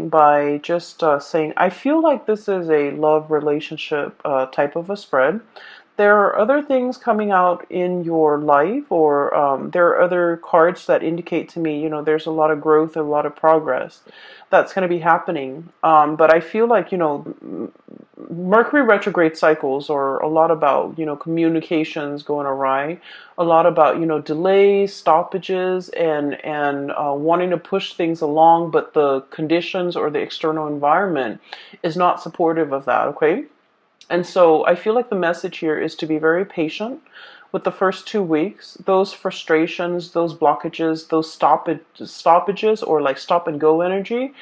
by just saying, I feel like this is a love relationship type of a spread. There are other things coming out in your life, or there are other cards that indicate to me, there's a lot of growth, a lot of progress that's going to be happening. But I feel like, Mercury retrograde cycles are a lot about, communications going awry, a lot about, delays, stoppages, and wanting to push things along, but the conditions or the external environment is not supportive of that, okay? And so I feel like the message here is to be very patient with the first 2 weeks. Those frustrations, those blockages, those stoppages, or like stop and go energy,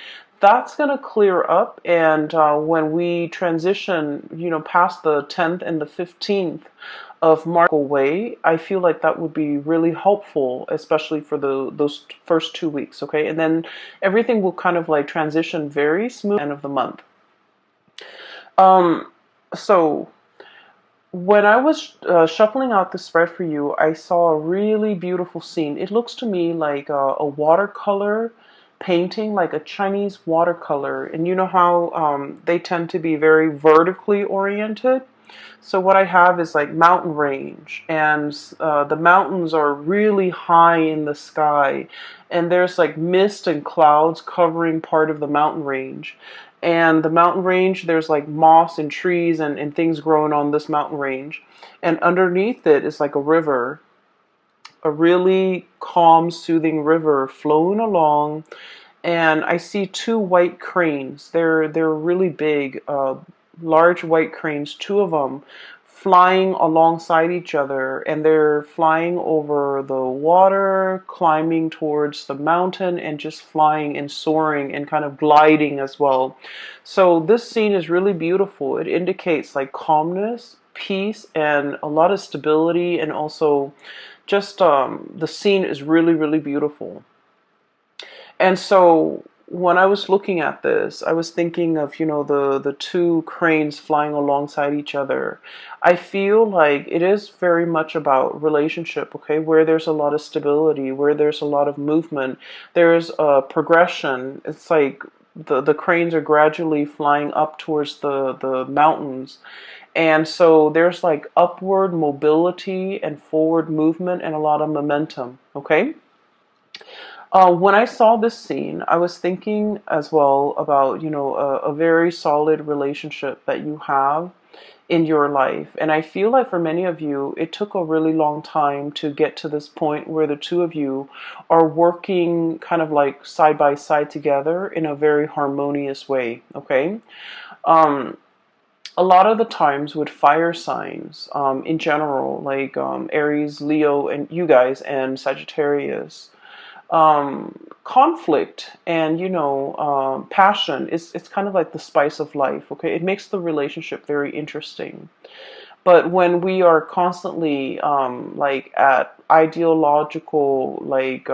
that's going to clear up. And when we transition, past the 10th and the 15th of March away, I feel like that would be really helpful, especially for those first 2 weeks, okay? And then everything will kind of like transition very smooth at the end of the month. So when I was shuffling out the spread for you, I saw a really beautiful scene. It looks to me like a watercolor painting, like a Chinese watercolor. And you know how they tend to be very vertically oriented? So what I have is like mountain range, and the mountains are really high in the sky, and there's like mist and clouds covering part of the mountain range. And the mountain range, there's like moss and trees and things growing on this mountain range. And underneath it is like a river, a really calm, soothing river flowing along. And I see two white cranes. They're really big, large white cranes, two of them flying alongside each other, and they're flying over the water, climbing towards the mountain, and just flying and soaring and kind of gliding as well. So this scene is really beautiful. It indicates like calmness, peace, and a lot of stability, and also just the scene is really, really beautiful. And so when I was looking at this, I was thinking of, the two cranes flying alongside each other. I feel like it is very much about relationship, okay, where there's a lot of stability, where there's a lot of movement, there's a progression. It's like the cranes are gradually flying up towards the mountains. And so there's like upward mobility and forward movement and a lot of momentum, okay? When I saw this scene, I was thinking as well about, a very solid relationship that you have in your life. And I feel like for many of you, it took a really long time to get to this point where the two of you are working kind of like side by side together in a very harmonious way, okay? Um, a lot of the times with fire signs, in general, like Aries, Leo, and you guys, and Sagittarius, conflict and passion is it's kind of like the spice of life, okay? It makes the relationship very interesting. But when we are constantly like at ideological, like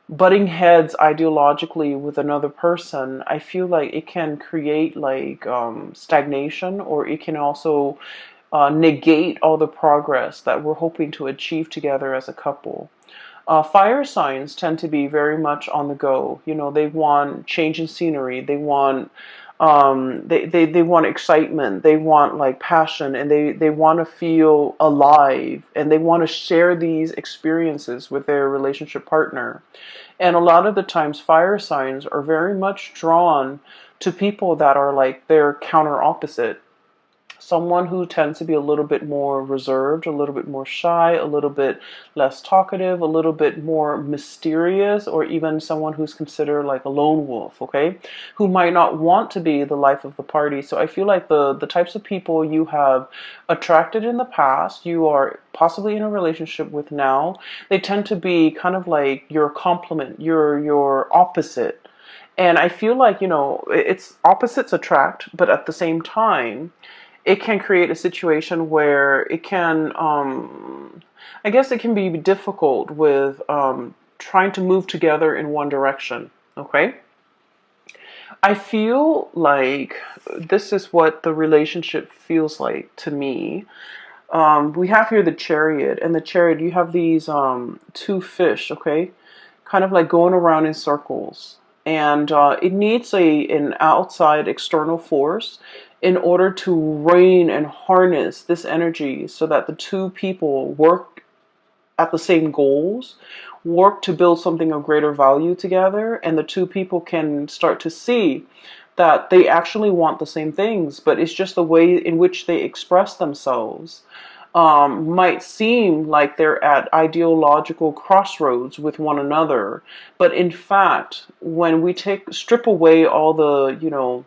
butting heads ideologically with another person, I feel like it can create like stagnation, or it can also negate all the progress that we're hoping to achieve together as a couple. Fire signs tend to be very much on the go. They want change in scenery. They want they want excitement. They want like passion, and they want to feel alive, and they want to share these experiences with their relationship partner. And a lot of the times, fire signs are very much drawn to people that are like their counter opposite. Someone who tends to be a little bit more reserved, a little bit more shy, a little bit less talkative, a little bit more mysterious, or even someone who's considered like a lone wolf, okay? Who might not want to be the life of the party. So I feel like the types of people you have attracted in the past, you are possibly in a relationship with now, they tend to be kind of like your complement, your opposite. And I feel like, it's opposites attract, but at the same time, it can create a situation where it can, I guess it can be difficult with trying to move together in one direction, okay? I feel like this is what the relationship feels like to me. We have here the chariot, and the chariot, you have these two fish, okay? Kind of like going around in circles. and it needs an outside external force in order to rein and harness this energy so that the two people work at the same goals, work to build something of greater value together, and the two people can start to see that they actually want the same things, but it's just the way in which they express themselves might seem like they're at ideological crossroads with one another. But in fact, when we strip away all the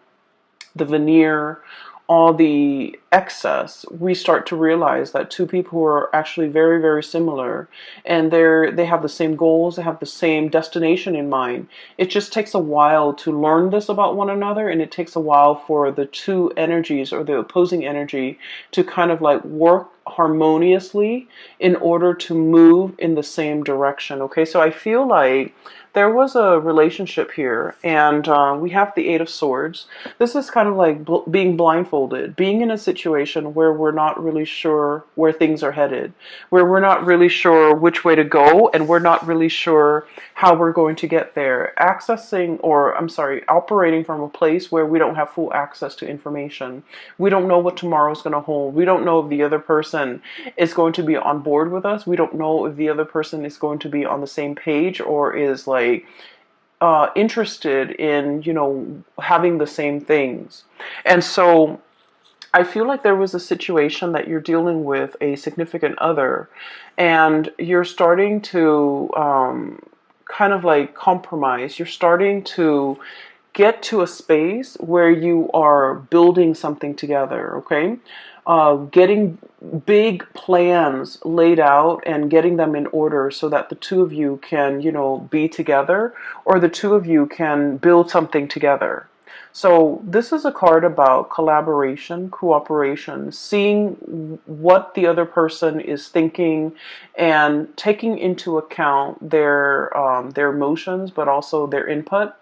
veneer, all the excess, we start to realize that two people who are actually very, very similar, and they have the same goals, they have the same destination in mind. It just takes a while to learn this about one another, and it takes a while for the two energies or the opposing energy to kind of like work harmoniously in order to move in the same direction. Okay, so I feel like there was a relationship here, and we have the Eight of Swords. This is kind of like being blindfolded, being in a situation where we're not really sure where things are headed, where we're not really sure which way to go, and we're not really sure how we're going to get there. Operating from a place where we don't have full access to information. We don't know what tomorrow's going to hold. We don't know if the other person is going to be on board with us. We don't know if the other person is going to be on the same page or is like interested in, having the same things. And so I feel like there was a situation that you're dealing with a significant other, and you're starting to kind of like compromise. You're starting to get to a space where you are building something together, okay? Getting big plans laid out and getting them in order so that the two of you can, be together, or the two of you can build something together. So this is a card about collaboration, cooperation, seeing what the other person is thinking and taking into account their emotions, but also their input,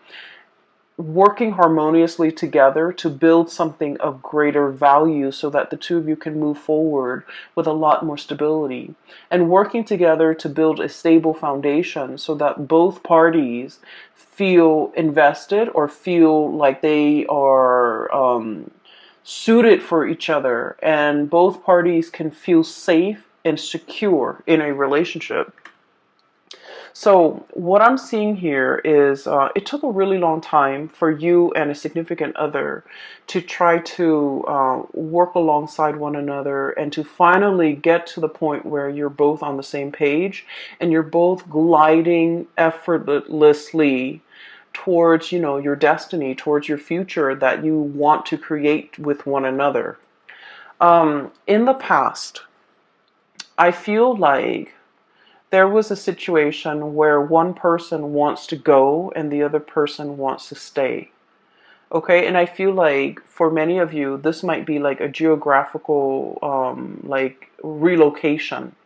working harmoniously together to build something of greater value so that the two of you can move forward with a lot more stability, and working together to build a stable foundation so that both parties feel invested or feel like they are suited for each other, and both parties can feel safe and secure in a relationship. So what I'm seeing here is it took a really long time for you and a significant other to try to work alongside one another and to finally get to the point where you're both on the same page and you're both gliding effortlessly towards, your destiny, towards your future that you want to create with one another. In the past, I feel like there was a situation where one person wants to go and the other person wants to stay. Okay, and I feel like for many of you, this might be like a geographical like relocation.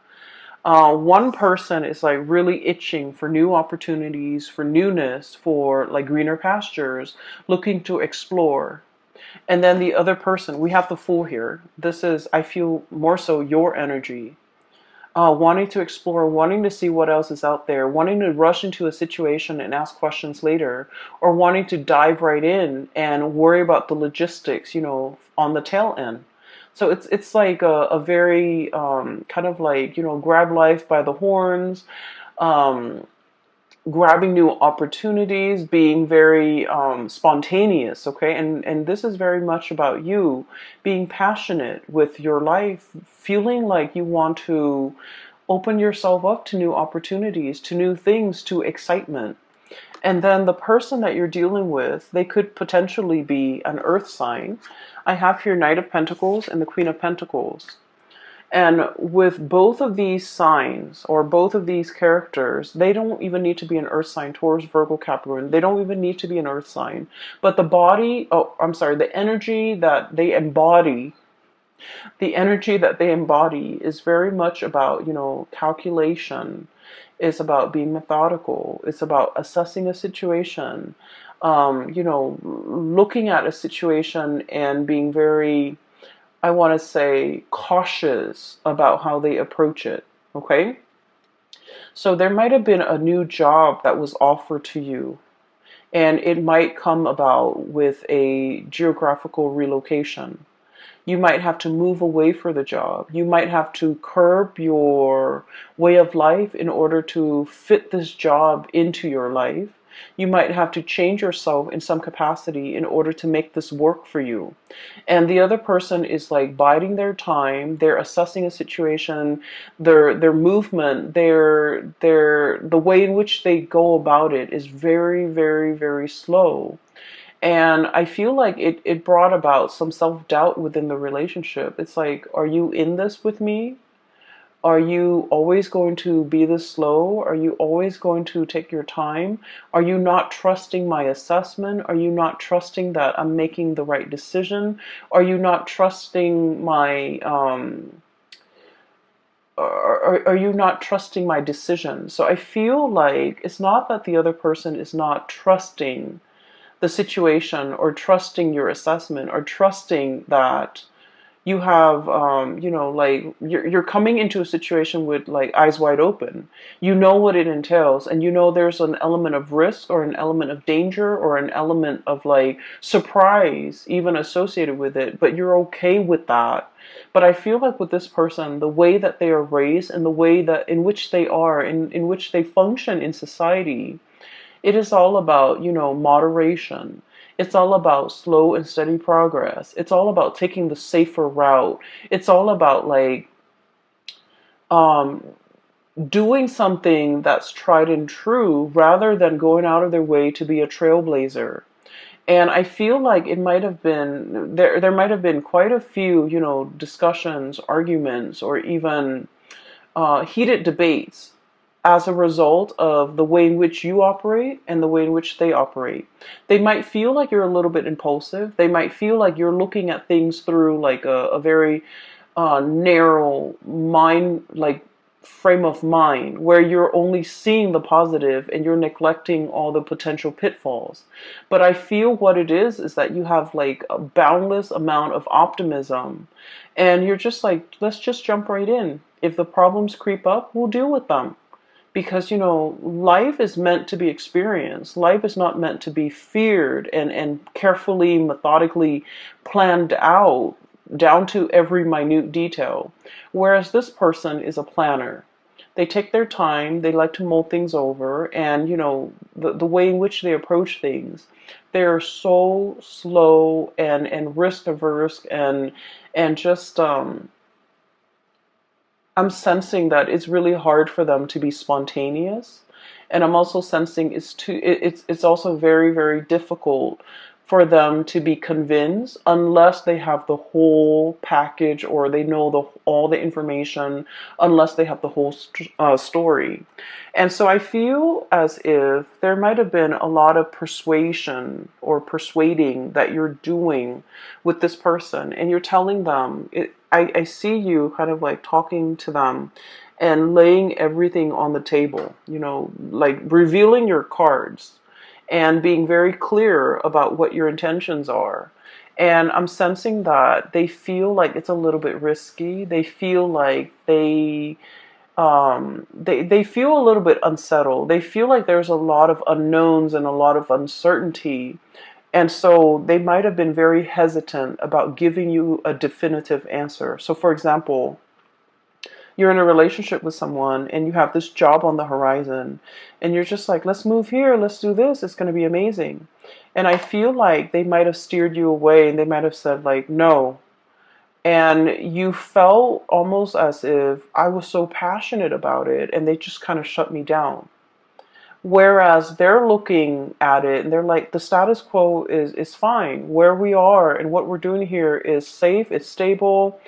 One person is like really itching for new opportunities, for newness, for like greener pastures, looking to explore. And then the other person, we have the Fool here. This is, I feel, more so your energy, wanting to explore, wanting to see what else is out there, wanting to rush into a situation and ask questions later, or wanting to dive right in and worry about the logistics, on the tail end. So it's like a very kind of like, grab life by the horns, um, grabbing new opportunities, being very spontaneous, okay? And this is very much about you being passionate with your life, feeling like you want to open yourself up to new opportunities, to new things, to excitement. And then the person that you're dealing with, they could potentially be an earth sign. I have here Knight of Pentacles and the Queen of Pentacles. And with both of these signs or both of these characters, they don't even need to be an earth sign, Taurus, Virgo, Capricorn. They don't even need to be an earth sign. But the energy that they embody, is very much about, calculation. It's about being methodical. It's about assessing a situation, looking at a situation and being very, I want to say, cautious about how they approach it. Okay? So there might have been a new job that was offered to you, And it might come about with a geographical relocation. You might have to move away for the job. You might have to curb your way of life in order to fit this job into your life. You might have to change yourself in some capacity in order to make this work for you. And the other person is like biding their time. They're assessing a situation, their movement, their the way in which they go about it is very, very, very slow. And I feel like it brought about some self-doubt within the relationship. It's like, are you in this with me? Are you always going to be this slow? Are you always going to take your time? Are you not trusting my assessment? Are you not trusting that I'm making the right decision? Are you not trusting my are you not trusting my decision? So I feel like it's not that the other person is not trusting the situation or trusting your assessment or trusting that you have like you're coming into a situation with like eyes wide open. You know what it entails, and you know there's an element of risk or an element of danger or an element of like surprise even associated with it, but you're okay with that. But I feel like with this person, the way that they are raised and the way that in which they are in which they function in society, it is all about, moderation. It's all about slow and steady progress. It's all about taking the safer route. It's all about like um, doing something that's tried and true rather than going out of their way to be a trailblazer. And I feel like it might have been there might have been quite a few, discussions, arguments, or even heated debates as a result of the way in which you operate and the way in which they operate. They might feel like you're a little bit impulsive. They might feel like you're looking at things through like a very narrow mind, like frame of mind, where you're only seeing the positive and you're neglecting all the potential pitfalls. But I feel what it is that you have like a boundless amount of optimism, and you're just like, let's just jump right in. If the problems creep up, we'll deal with them. Because, life is meant to be experienced. Life is not meant to be feared and carefully, methodically planned out down to every minute detail. Whereas this person is a planner. They take their time, they like to mull things over, and, the way in which they approach things, they're so slow and risk averse and just, I'm sensing that it's really hard for them to be spontaneous, and I'm also sensing it's also very, very difficult for them to be convinced unless they have the whole package or they know all the information, unless they have the whole story. And so I feel as if there might have been a lot of persuasion or persuading that you're doing with this person, and you're telling them I see you kind of like talking to them and laying everything on the table, like revealing your cards and being very clear about what your intentions are. And I'm sensing that they feel like it's a little bit risky. They feel like they feel a little bit unsettled. They feel like there's a lot of unknowns and a lot of uncertainty. And so they might have been very hesitant about giving you a definitive answer. So, for example, you're in a relationship with someone and you have this job on the horizon, and you're just like, let's move here, let's do this, it's going to be amazing. And I feel like they might have steered you away and they might have said, like, no. And you felt almost as if I was so passionate about it and they just kind of shut me down. Whereas they're looking at it and they're like, the status quo is fine. Where we are and what we're doing here is safe, it's stable.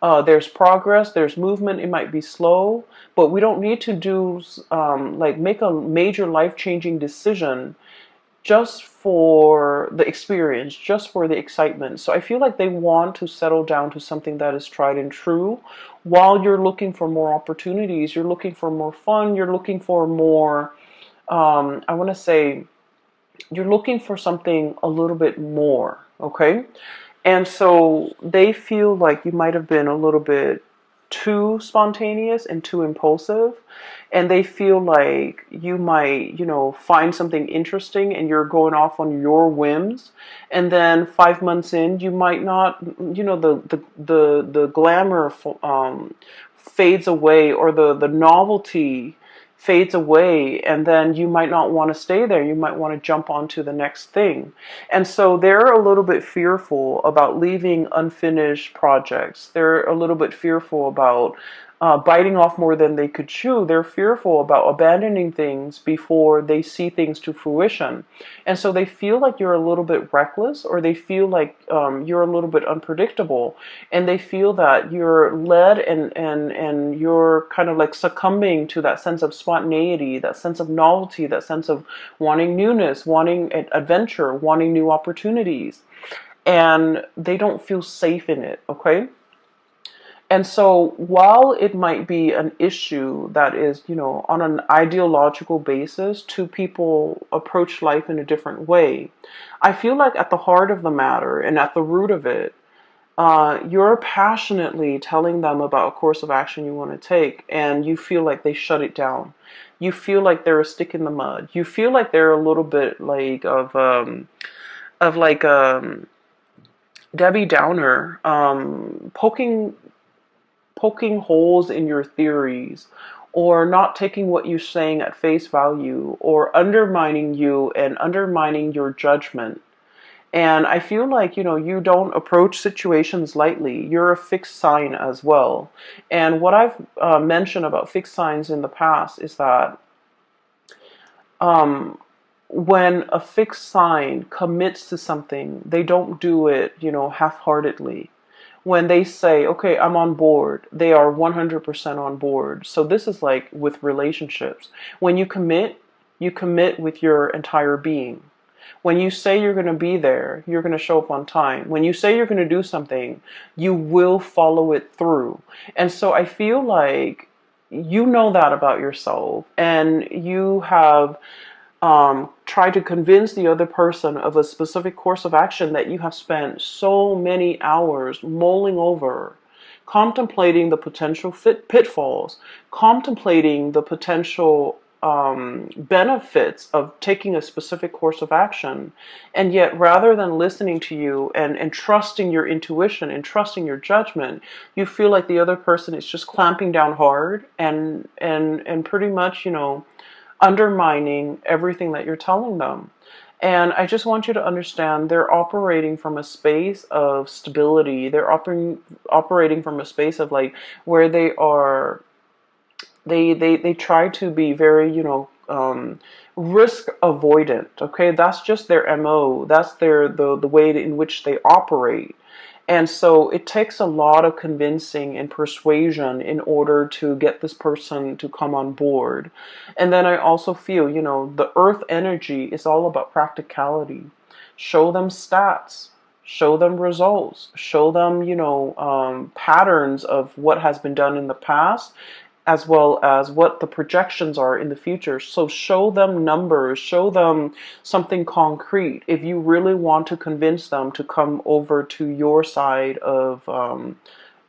There's progress, there's movement. It might be slow, but we don't need to do like make a major life-changing decision just for the experience, just for the excitement. So I feel like they want to settle down to something that is tried and true while you're looking for more opportunities, you're looking for more fun, you're looking for more, I want to say, you're looking for something a little bit more, okay? And so they feel like you might have been a little bit too spontaneous and too impulsive, and they feel like you might, find something interesting and you're going off on your whims, and then 5 months in, you might not, the glamour fades away, or the novelty fades away, and then you might not want to stay there. You might want to jump onto the next thing. And so they're a little bit fearful about leaving unfinished projects. They're a little bit fearful about biting off more than they could chew. They're fearful about abandoning things before they see things to fruition. And so they feel like you're a little bit reckless, or they feel like you're a little bit unpredictable. And they feel that you're led, and you're kind of like succumbing to that sense of spontaneity, that sense of novelty, that sense of wanting newness, wanting adventure, wanting new opportunities. And they don't feel safe in it, okay? And so while it might be an issue that is, on an ideological basis, two people approach life in a different way, I feel like at the heart of the matter and at the root of it, you're passionately telling them about a course of action you want to take, and you feel like they shut it down. You feel like they're a stick in the mud. You feel like they're a little bit like of like Debbie Downer, poking holes in your theories, or not taking what you're saying at face value, or undermining you and undermining your judgment. And I feel like, you don't approach situations lightly. You're a fixed sign as well. And what I've mentioned about fixed signs in the past is that when a fixed sign commits to something, they don't do it, half-heartedly. When they say, okay, I'm on board, they are 100% on board. So this is like with relationships. When you commit with your entire being. When you say you're going to be there, you're going to show up on time. When you say you're going to do something, you will follow it through. And so I feel like you know that about yourself, and you have try to convince the other person of a specific course of action that you have spent so many hours mulling over, contemplating the potential pitfalls, contemplating the potential benefits of taking a specific course of action. And yet, rather than listening to you and trusting your intuition and trusting your judgment, you feel like the other person is just clamping down hard and pretty much, undermining everything that you're telling them. And I just want you to understand, they're operating from a space of stability. They're operating from a space of like where they try to be very, risk avoidant. Okay, that's just their MO. That's the way in which they operate. And so it takes a lot of convincing and persuasion in order to get this person to come on board. And then I also feel, the earth energy is all about practicality. Show them stats, show them results, show them, patterns of what has been done in the past, as well as what the projections are in the future. So show them numbers, show them something concrete if you really want to convince them to come over to your side of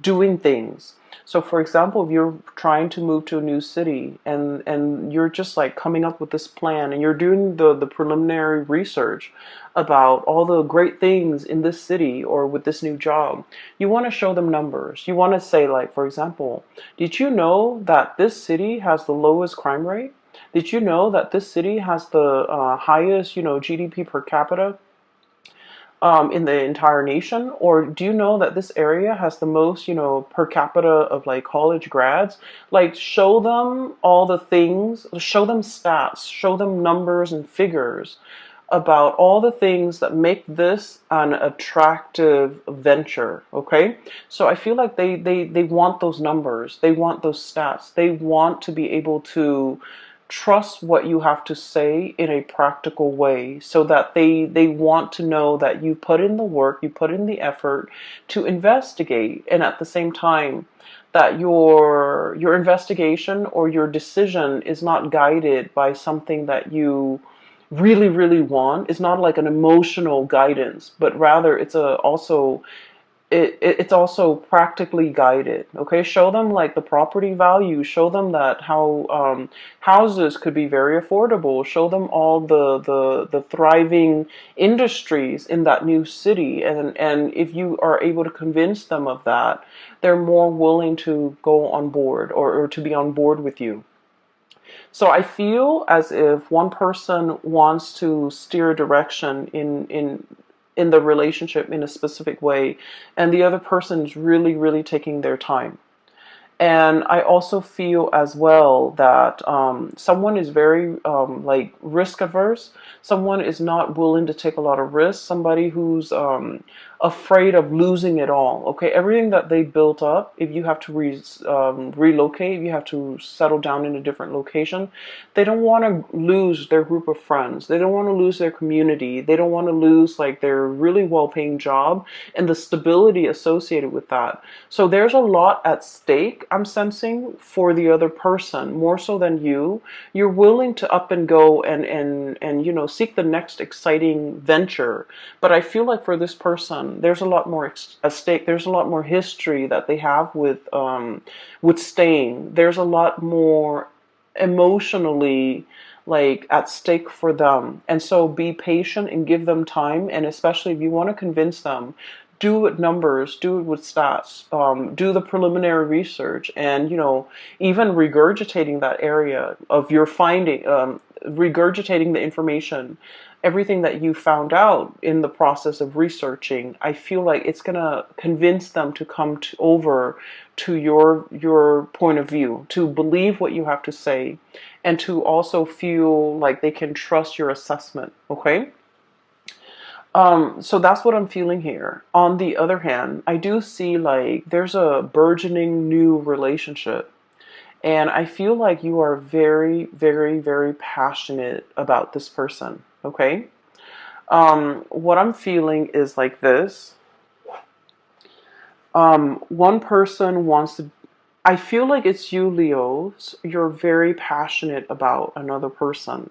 doing things. So for example, if you're trying to move to a new city, and you're just like coming up with this plan, and you're doing the preliminary research about all the great things in this city or with this new job, you want to show them numbers. You want to say, like, for example, did you know that this city has the lowest crime rate? Did you know that this city has the highest, GDP per capita in the entire nation? Or do you know that this area has the most, per capita of like college grads? Like, show them all the things, show them stats, show them numbers and figures about all the things that make this an attractive venture. Okay, so I feel like they want those numbers, they want those stats, they want to be able to trust what you have to say in a practical way, so that they want to know that you put in the work, you put in the effort to investigate, and at the same time that your investigation or your decision is not guided by something that you really, really want. It's not like an emotional guidance, but rather it's it's also practically guided. Okay, show them like the property value, show them that how houses could be very affordable, show them all the thriving industries in that new city, and if you are able to convince them of that, they're more willing to go on board, or to be on board with you. So I feel as if one person wants to steer a direction in the relationship in a specific way, and the other person is really, really taking their time. And I also feel as well that someone is very like risk averse. Someone is not willing to take a lot of risks. Somebody who's afraid of losing it all. Okay, everything that they built up, if you have to relocate, if you have to settle down in a different location, they don't want to lose their group of friends. They don't want to lose their community. They don't want to lose like their really well-paying job and the stability associated with that. So there's a lot at stake, I'm sensing, for the other person, more so than you. You're willing to up and go and seek the next exciting venture. But I feel like for this person, there's a lot more at stake. There's a lot more history that they have with staying. There's a lot more emotionally like at stake for them. And so be patient and give them time. And especially if you want to convince them, do it with numbers, do it with stats, do the preliminary research, and even regurgitating that area of your finding, regurgitating the information, everything that you found out in the process of researching. I feel like it's gonna convince them to come over to your point of view, to believe what you have to say, and to also feel like they can trust your assessment. Okay. So that's what I'm feeling here. On the other hand, I do see like there's a burgeoning new relationship. And I feel like you are very, very, very passionate about this person. Okay. What I'm feeling is like this. One person wants to, I feel like it's you, Leos. You're very passionate about another person.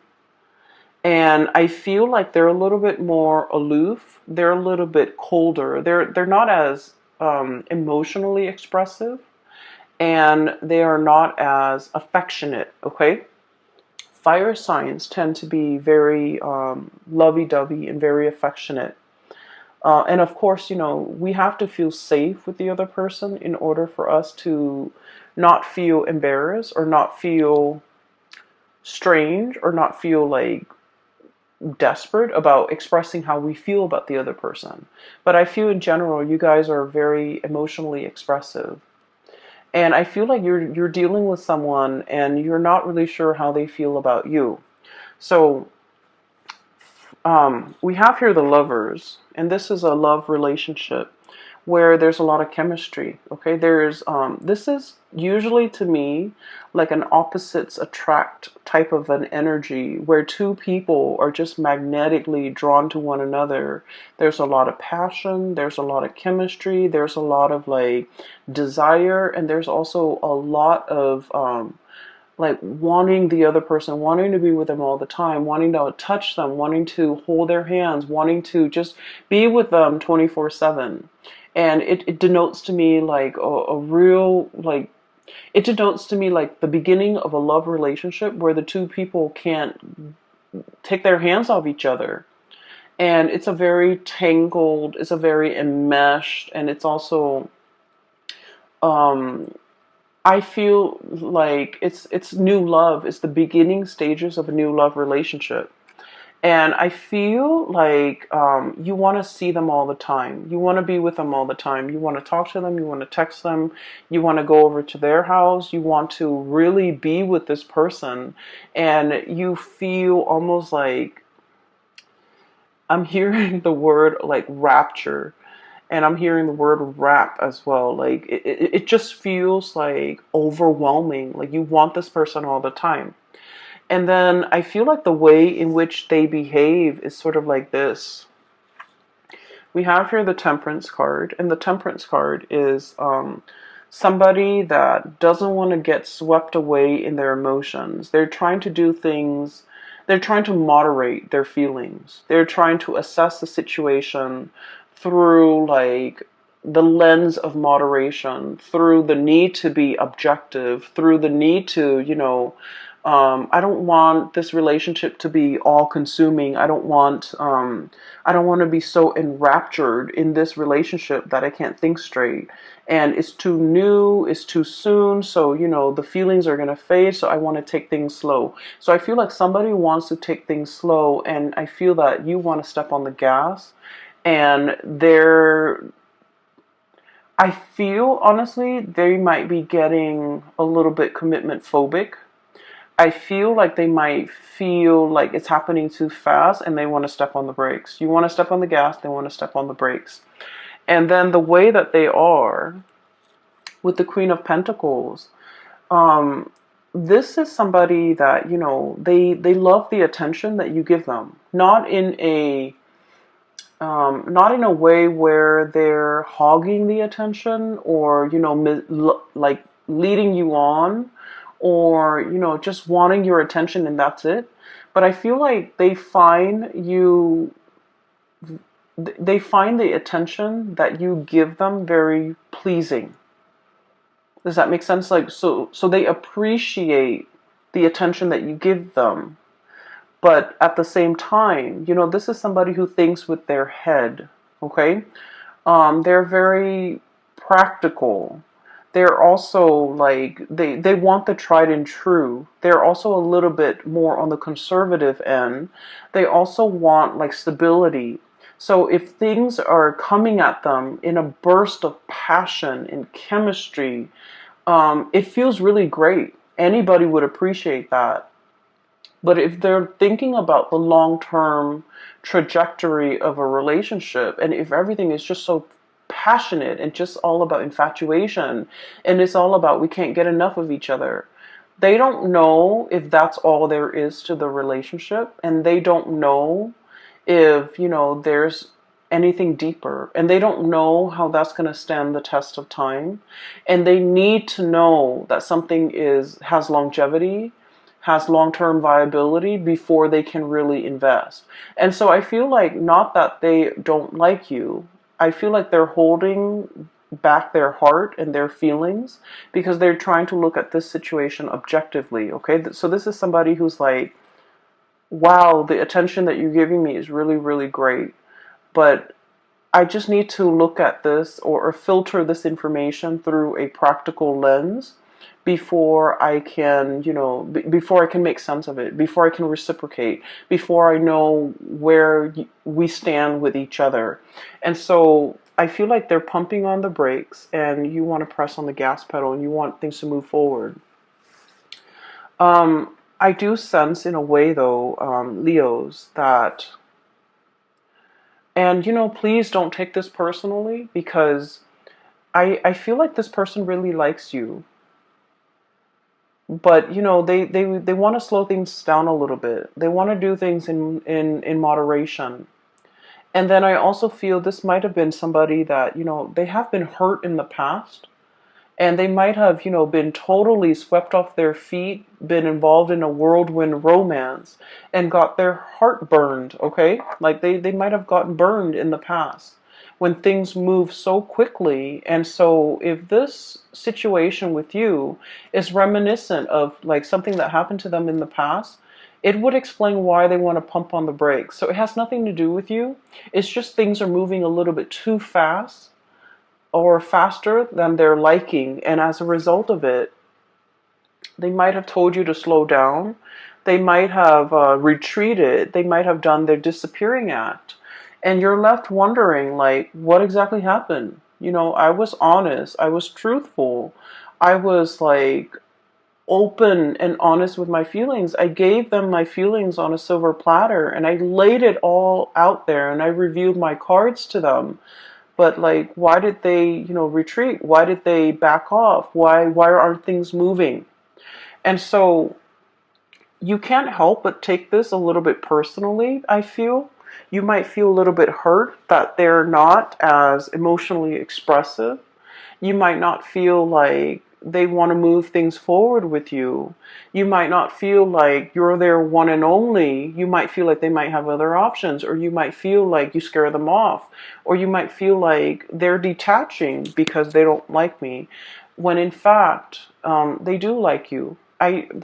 And I feel like they're a little bit more aloof. They're a little bit colder. They're not as emotionally expressive, and they are not as affectionate. Okay, fire signs tend to be very lovey-dovey and very affectionate. And of course, we have to feel safe with the other person in order for us to not feel embarrassed or not feel strange or not feel like desperate about expressing how we feel about the other person. But I feel in general, you guys are very emotionally expressive. And I feel like you're dealing with someone and you're not really sure how they feel about you. So we have here the lovers, and this is a love relationship where there's a lot of chemistry. Okay, this is usually to me like an opposites attract type of an energy where two people are just magnetically drawn to one another. There's a lot of passion, there's a lot of chemistry, there's a lot of like desire, and there's also a lot of like wanting the other person, wanting to be with them all the time, wanting to touch them, wanting to hold their hands, wanting to just be with them 24/7. And it denotes to me like a real, like, it denotes to me like the beginning of a love relationship where the two people can't take their hands off each other. And it's a very tangled, it's a very enmeshed, and it's also, um, I feel like it's new love. It's the beginning stages of a new love relationship. And I feel like you want to see them all the time. You want to be with them all the time. You want to talk to them. You want to text them. You want to go over to their house. You want to really be with this person. And you feel almost like, I'm hearing the word like rapture. And I'm hearing the word rap as well. Like it just feels like overwhelming. Like you want this person all the time. And then I feel like the way in which they behave is sort of like this. We have here the Temperance card, and the Temperance card is somebody that doesn't want to get swept away in their emotions. They're trying to do things, they're trying to moderate their feelings. They're trying to assess the situation through like the lens of moderation, through the need to be objective, through the need to, I don't want this relationship to be all consuming. I don't want to be so enraptured in this relationship that I can't think straight. And it's too new, it's too soon. So, the feelings are going to fade. So I want to take things slow. So I feel like somebody wants to take things slow. And I feel that you want to step on the gas. And I feel honestly, they might be getting a little bit commitment phobic. I feel like they might feel like it's happening too fast and they want to step on the brakes. You want to step on the gas, they want to step on the brakes. And then the way that they are with the Queen of Pentacles, um, this is somebody that, they love the attention that you give them. Not in a way where they're hogging the attention or, like leading you on or, just wanting your attention and that's it. But I feel like they find the attention that you give them very pleasing. Does that make sense? Like, so they appreciate the attention that you give them. But at the same time, this is somebody who thinks with their head, okay? They're very practical. They're also like, they want the tried and true. They're also a little bit more on the conservative end. They also want like stability. So if things are coming at them in a burst of passion and chemistry, it feels really great. Anybody would appreciate that. But if they're thinking about the long-term trajectory of a relationship, and if everything is just so passionate and just all about infatuation, and it's all about we can't get enough of each other, they don't know if that's all there is to the relationship, and they don't know if, there's anything deeper, and they don't know how that's going to stand the test of time, and they need to know that something has longevity, has long-term viability before they can really invest. And so I feel like, not that they don't like you, I feel like they're holding back their heart and their feelings because they're trying to look at this situation objectively, okay? So this is somebody who's like, wow, the attention that you're giving me is really, really great, but I just need to look at this or filter this information through a practical lens before I can, before I can make sense of it, before I can reciprocate, before I know where we stand with each other. And so I feel like they're pumping on the brakes and you want to press on the gas pedal and you want things to move forward. I do sense in a way though, Leos, that, and please don't take this personally because I feel like this person really likes you. But they want to slow things down a little bit. They want to do things in moderation. And then I also feel this might have been somebody that, they have been hurt in the past. And they might have, been totally swept off their feet, been involved in a whirlwind romance, and got their heart burned, okay? Like they might have gotten burned in the past when things move so quickly. And so if this situation with you is reminiscent of like something that happened to them in the past, it would explain why they want to pump on the brakes. So it has nothing to do with you. It's just things are moving a little bit too fast or faster than they're liking. And as a result of it, they might have told you to slow down. They might have retreated. They might have done their disappearing act. And you're left wondering, like, what exactly happened? I was honest. I was truthful. I was like open and honest with my feelings. I gave them my feelings on a silver platter and I laid it all out there and I reviewed my cards to them. But like, why did they, retreat? Why did they back off? Why aren't things moving? And so you can't help but take this a little bit personally, I feel. You might feel a little bit hurt that they're not as emotionally expressive. You might not feel like they want to move things forward with you. You might not feel like you're their one and only. You might feel like they might have other options, or you might feel like you scare them off, or you might feel like they're detaching because they don't like me, when in fact, they do like you.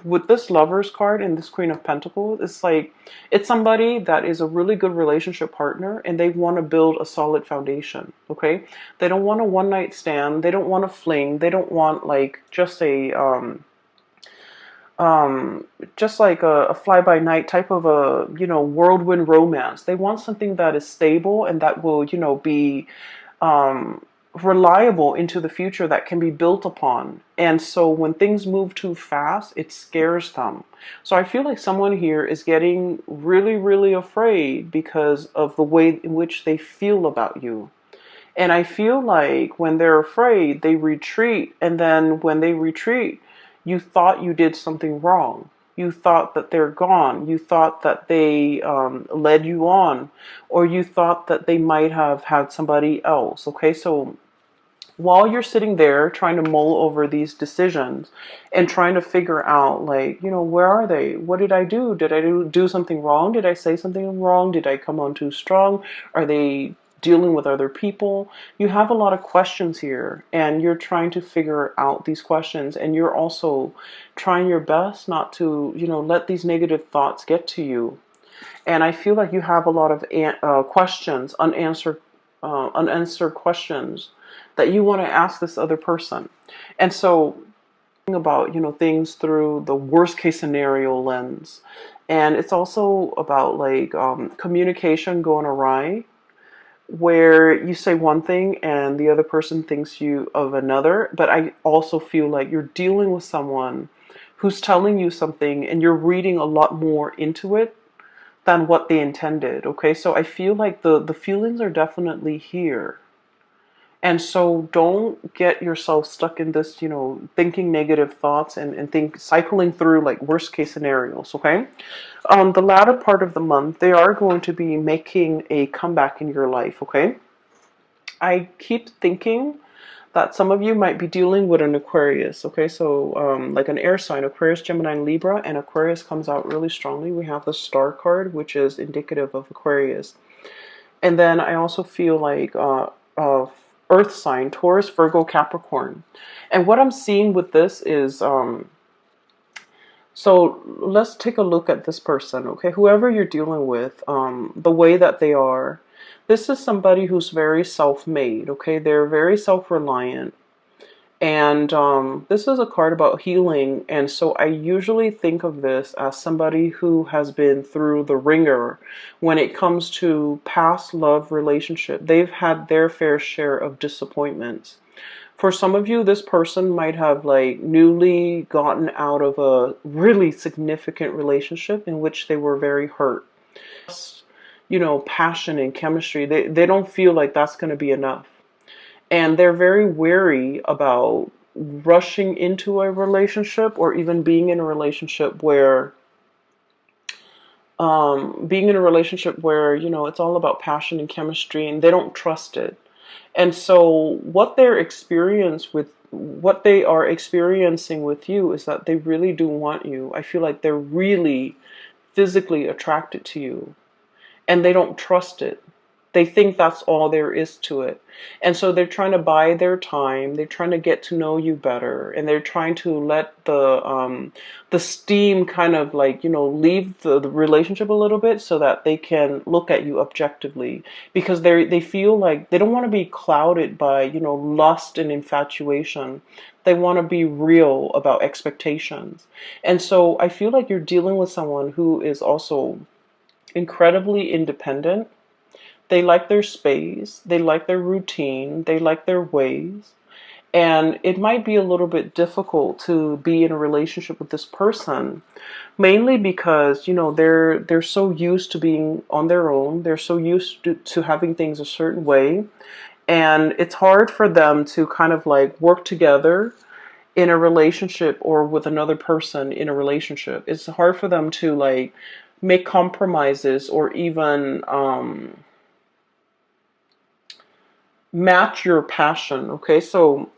With this Lovers card and this Queen of Pentacles, it's like it's somebody that is a really good relationship partner, and they want to build a solid foundation. Okay, they don't want a one night stand. They don't want a fling. They don't want like just like a fly by night type of a whirlwind romance. They want something that is stable and that will be um, reliable into the future, that can be built upon. And so when things move too fast, it scares them. So I feel like someone here is getting really, really afraid because of the way in which they feel about you. And I feel like when they're afraid, they retreat. And then when they retreat, you thought you did something wrong. You thought that they're gone. You thought that they led you on, or you thought that they might have had somebody else. Okay, so while you're sitting there trying to mull over these decisions and trying to figure out, like, where are they? What did I do? Did I do something wrong? Did I say something wrong? Did I come on too strong? Are they dealing with other people? You have a lot of questions here, and you're trying to figure out these questions, and you're also trying your best not to, let these negative thoughts get to you. And I feel like you have a lot of questions, unanswered questions that you want to ask this other person. And so about things through the worst case scenario lens. And it's also about like communication going awry, where you say one thing and the other person thinks you of another. But I also feel like you're dealing with someone who's telling you something and you're reading a lot more into it than what they intended. Okay, so I feel like the feelings are definitely here. And so don't get yourself stuck in this, thinking negative thoughts and think cycling through like worst case scenarios. Okay. The latter part of the month, they are going to be making a comeback in your life. Okay. I keep thinking that some of you might be dealing with an Aquarius. Okay. So, like an air sign, Aquarius, Gemini, and Libra, and Aquarius comes out really strongly. We have the star card, which is indicative of Aquarius. And then I also feel like earth sign, Taurus, Virgo, Capricorn. And what I'm seeing with this is, so let's take a look at this person, okay? Whoever you're dealing with, the way that they are, this is somebody who's very self-made, okay? They're very self-reliant. And this is a card about healing. And so I usually think of this as somebody who has been through the ringer when it comes to past love relationship. They've had their fair share of disappointments. For some of you, this person might have like newly gotten out of a really significant relationship in which they were very hurt. Passion and chemistry, they don't feel like that's going to be enough. And they're very wary about rushing into a relationship, or even being in a relationship where it's all about passion and chemistry, and they don't trust it. And so what they are experiencing with you is that they really do want you. I feel like they're really physically attracted to you, and they don't trust it. They think that's all there is to it. And so they're trying to buy their time. They're trying to get to know you better. And they're trying to let the steam kind of like, leave the relationship a little bit so that they can look at you objectively. Because they feel like they don't want to be clouded by, lust and infatuation. They want to be real about expectations. And so I feel like you're dealing with someone who is also incredibly independent. They like their space, they like their routine, they like their ways. And it might be a little bit difficult to be in a relationship with this person, mainly because, they're so used to being on their own. They're so used to having things a certain way. And it's hard for them to kind of like work together in a relationship, or with another person in a relationship. It's hard for them to like make compromises, or even match your passion. Okay, so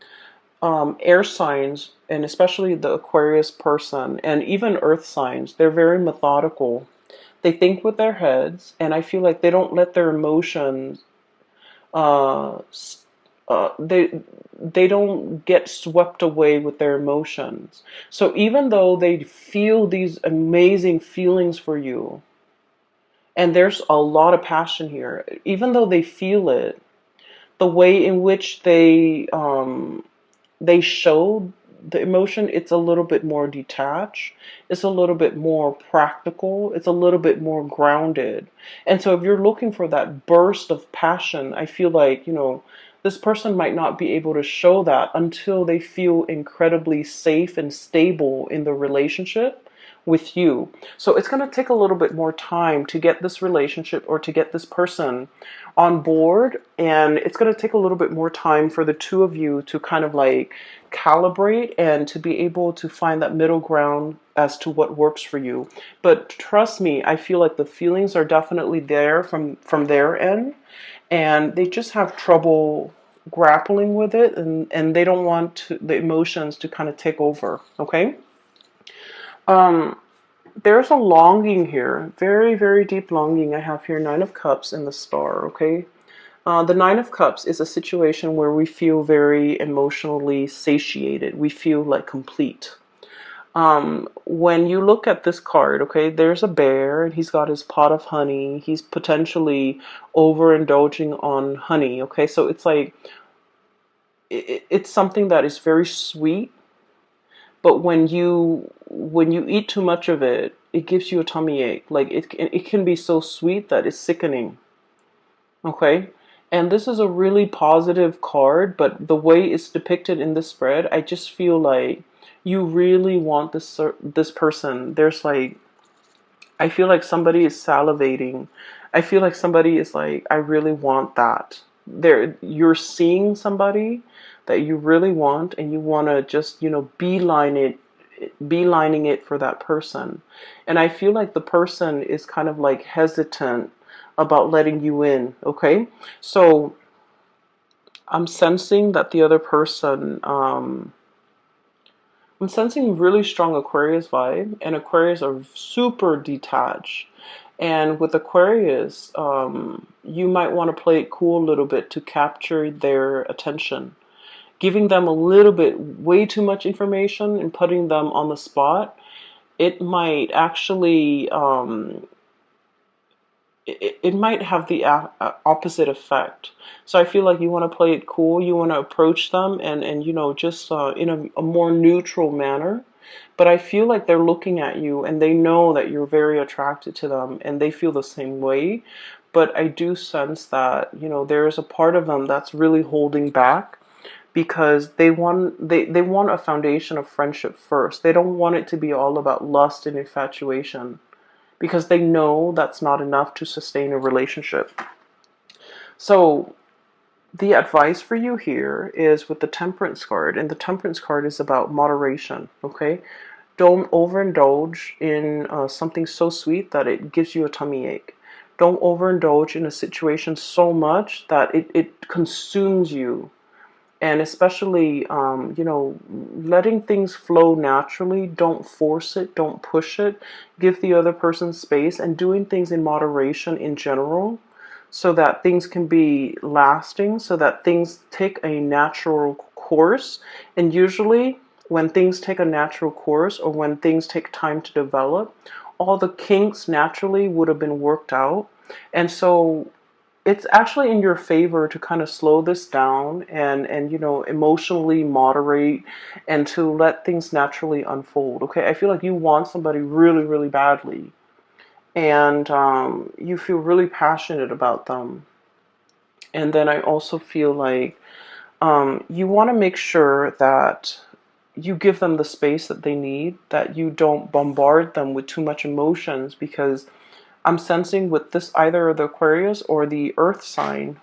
Air signs, and especially the Aquarius person, and even earth signs, they're very methodical. They think with their heads, and I feel like they don't let their emotions uh, s- uh, they they don't get swept away with their emotions. So even though they feel these amazing feelings for you, and there's a lot of passion here, even though they feel it, the way in which they show the emotion, it's a little bit more detached, it's a little bit more practical, it's a little bit more grounded. And so if you're looking for that burst of passion, I feel like, this person might not be able to show that until they feel incredibly safe and stable in the relationship with you. So it's going to take a little bit more time to get this relationship or to get this person on board, and it's going to take a little bit more time for the two of you to kind of like calibrate and to be able to find that middle ground as to what works for you. But trust me, I feel like the feelings are definitely there from their end, and they just have trouble grappling with it, and they don't want the emotions to kind of take over. Okay. um there's a longing here, very, very deep longing. I have here Nine of Cups and the Star. Okay. The Nine of Cups is a situation where we feel very emotionally satiated. We feel like complete. When you look at this card, okay, there's a bear and he's got his pot of honey. He's potentially overindulging on honey. Okay, so it's like it's something that is very sweet, but when you eat too much of it, it gives you a tummy ache. Like it can be so sweet that it's sickening. Okay. And this is a really positive card, but the way it's depicted in the spread, I just feel like you really want this person. There's like, I feel like somebody is salivating. I feel like somebody is like, I really want that. You're seeing somebody that you really want, and you want to just, beelining it for that person. And I feel like the person is kind of like hesitant about letting you in. Okay. So I'm sensing that the other person, I'm sensing really strong Aquarius vibe, and Aquarius are super detached. And with Aquarius, you might want to play it cool a little bit to capture their attention. Giving them a little bit, way too much information and putting them on the spot, it might actually it might have the opposite effect. So I feel like you want to play it cool. You want to approach them and just in a more neutral manner. But I feel like they're looking at you and they know that you're very attracted to them and they feel the same way. But I do sense that, there's a part of them that's really holding back because they want a foundation of friendship first. They don't want it to be all about lust and infatuation because they know that's not enough to sustain a relationship. So the advice for you here is with the Temperance card, and the Temperance card is about moderation. Okay, don't overindulge in something so sweet that it gives you a tummy ache. Don't overindulge in a situation so much that it consumes you. And especially, letting things flow naturally. Don't force it, don't push it. Give the other person space, and doing things in moderation in general so that things can be lasting, so that things take a natural course. And usually, when things take a natural course or when things take time to develop, all the kinks naturally would have been worked out. And so it's actually in your favor to kind of slow this down and emotionally moderate and to let things naturally unfold. Okay, I feel like you want somebody really, really badly, and you feel really passionate about them. And then I also feel like you want to make sure that you give them the space that they need, that you don't bombard them with too much emotions, because I'm sensing with this, either the Aquarius or the Earth sign,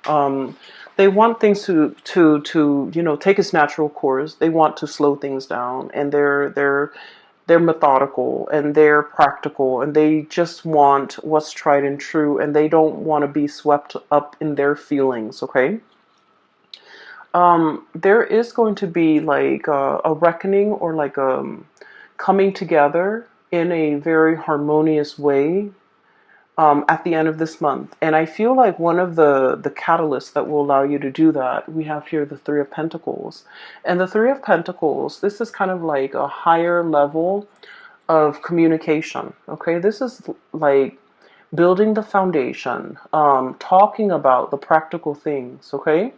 they want things to take its natural course. They want to slow things down, and they're methodical and they're practical, and they just want what's tried and true, and they don't want to be swept up in their feelings. Okay. There is going to be like a reckoning or like coming together in a very harmonious way at the end of this month. And I feel like one of the catalysts that will allow you to do that, we have here the Three of Pentacles. And the Three of Pentacles, this is kind of like a higher level of communication. Okay, this is like building the foundation, talking about the practical things. Okay,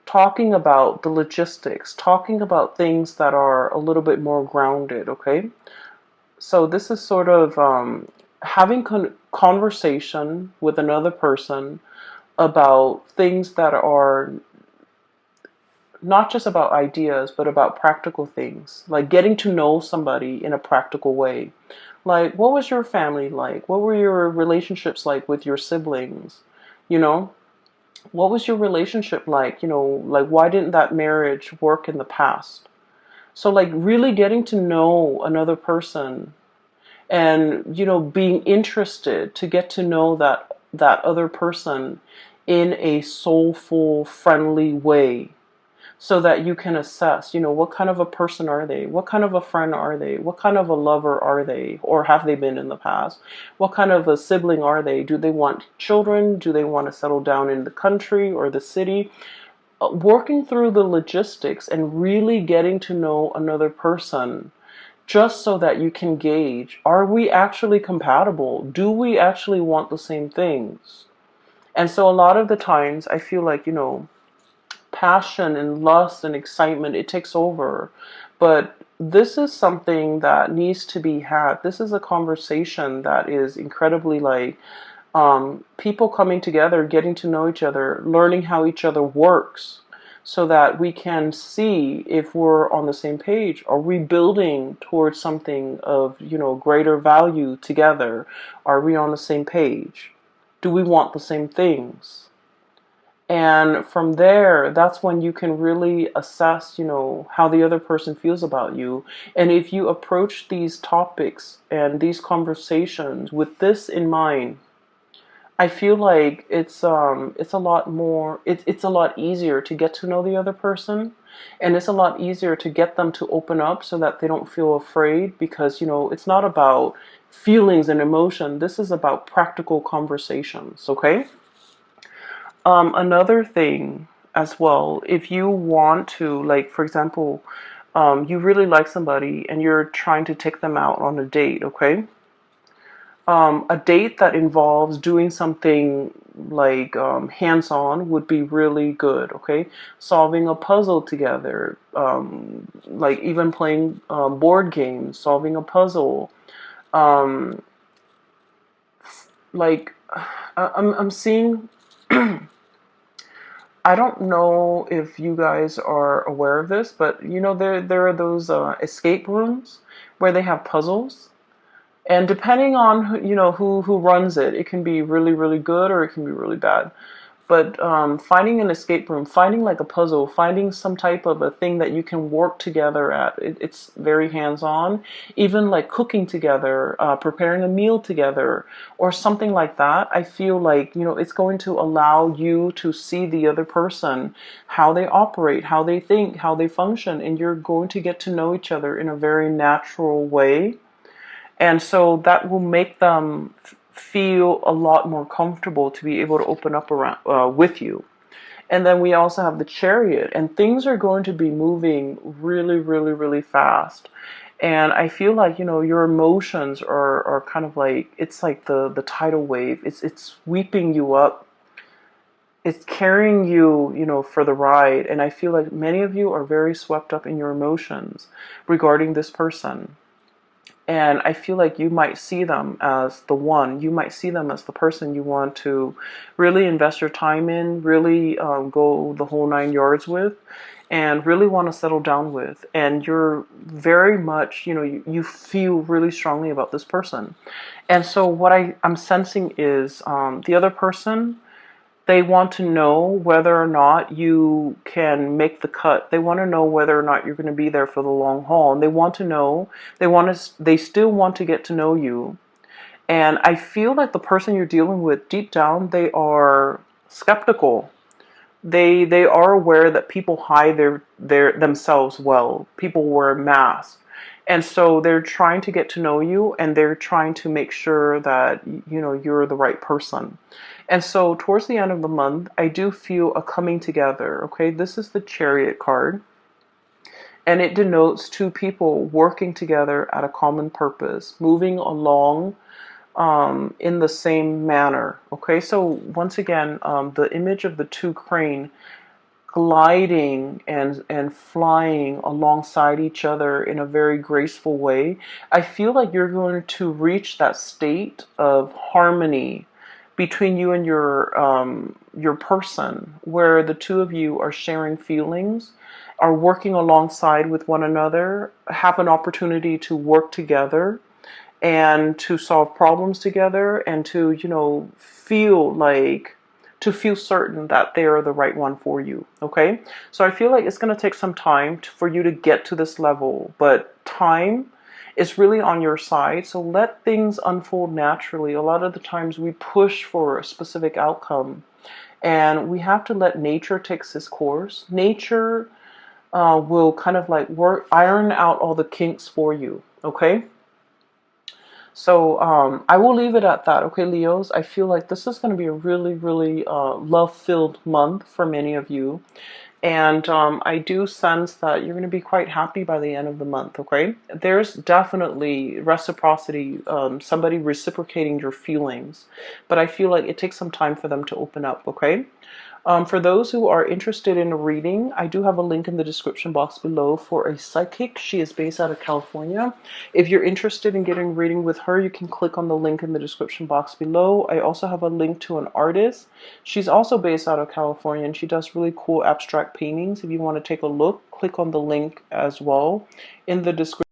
talking about the logistics, talking about things that are a little bit more grounded. Okay, so this is sort of having conversation with another person about things that are not just about ideas, but about practical things, like getting to know somebody in a practical way. Like, what was your family like? What were your relationships like with your siblings? You know, what was your relationship like? You know, like, why didn't that marriage work in the past? So, like, really getting to know another person and, you know, being interested to get to know that other person in a soulful, friendly way, so that you can assess, you know, what kind of a person are they? What kind of a friend are they? What kind of a lover are they? Or have they been in the past? What kind of a sibling are they? Do they want children? Do they want to settle down in the country or the city? Working through the logistics and really getting to know another person, just so that you can gauge, are we actually compatible? Do we actually want the same things? And so a lot of the times I feel like, you know, passion and lust and excitement, it takes over. But this is something that needs to be had. This is a conversation that is incredibly like people coming together, getting to know each other, learning how each other works, so that we can see if we're on the same page. Are we building towards something of, you know, greater value together? Are we on the same page? Do we want the same things? And from there, that's when you can really assess, you know, how the other person feels about you. And if you approach these topics and these conversations with this in mind, I feel like it's a lot more, it's a lot easier to get to know the other person, and it's a lot easier to get them to open up so that they don't feel afraid, because, you know, it's not about feelings and emotion. This is about practical conversations. Okay. Another thing as well, if you want to, like, for example, you really like somebody and you're trying to take them out on a date. Okay. A date that involves doing something like hands-on would be really good. Okay, solving a puzzle together, like even playing board games, solving a puzzle. Um, like I'm seeing. I don't know if you guys are aware of this, but you know there are those escape rooms where they have puzzles. And depending on you know who runs it, it can be really really good or it can be really bad. But finding an escape room, finding like a puzzle, finding some type of a thing that you can work together at, it's very hands-on. Even like cooking together, preparing a meal together, or something like that. I feel like, you know, it's going to allow you to see the other person, how they operate, how they think, how they function, and you're going to get to know each other in a very natural way. And so that will make them feel a lot more comfortable to be able to open up around with you. And then we also have the Chariot, and things are going to be moving really, really, really fast. And I feel like, you know, your emotions are kind of like, it's like the tidal wave. It's sweeping you up. It's carrying you, you know, for the ride. And I feel like many of you are very swept up in your emotions regarding this person. And I feel like you might see them as the one. You might see them as the person you want to really invest your time in, really go the whole 9 yards with, and really want to settle down with. And you're very much, you know, you feel really strongly about this person. And so what I'm sensing is the other person, they want to know whether or not you can make the cut. They want to know whether or not you're going to be there for the long haul. And they want to know, they still want to get to know you. And I feel like the person you're dealing with, deep down, they are skeptical. They are aware that people hide their themselves well. People wear masks. And so they're trying to get to know you, and they're trying to make sure that you're the right person. And so towards the end of the month, I do feel a coming together. Okay, this is the Chariot card, and it denotes two people working together at a common purpose, moving along in the same manner. Okay, so once again, the image of the two crane gliding and flying alongside each other in a very graceful way. I feel like you're going to reach that state of harmony between you and your person, where the two of you are sharing feelings, are working alongside with one another, have an opportunity to work together and to solve problems together, and to feel certain that they are the right one for you. Okay, so I feel like it's going to take some time for you to get to this level, but time is really on your side. So let things unfold naturally. A lot of the times we push for a specific outcome, and we have to let nature take its course. Nature will kind of like iron out all the kinks for you. Okay, so I will leave it at that. Okay, Leos, I feel like this is going to be a really, really love-filled month for many of you. And I do sense that you're going to be quite happy by the end of the month, okay? There's definitely reciprocity, somebody reciprocating your feelings. But I feel like it takes some time for them to open up, okay? For those who are interested in a reading, I do have a link in the description box below for a psychic. She is based out of California. If you're interested in getting a reading with her, you can click on the link in the description box below. I also have a link to an artist. She's also based out of California, and she does really cool abstract paintings. If you want to take a look, click on the link as well in the description.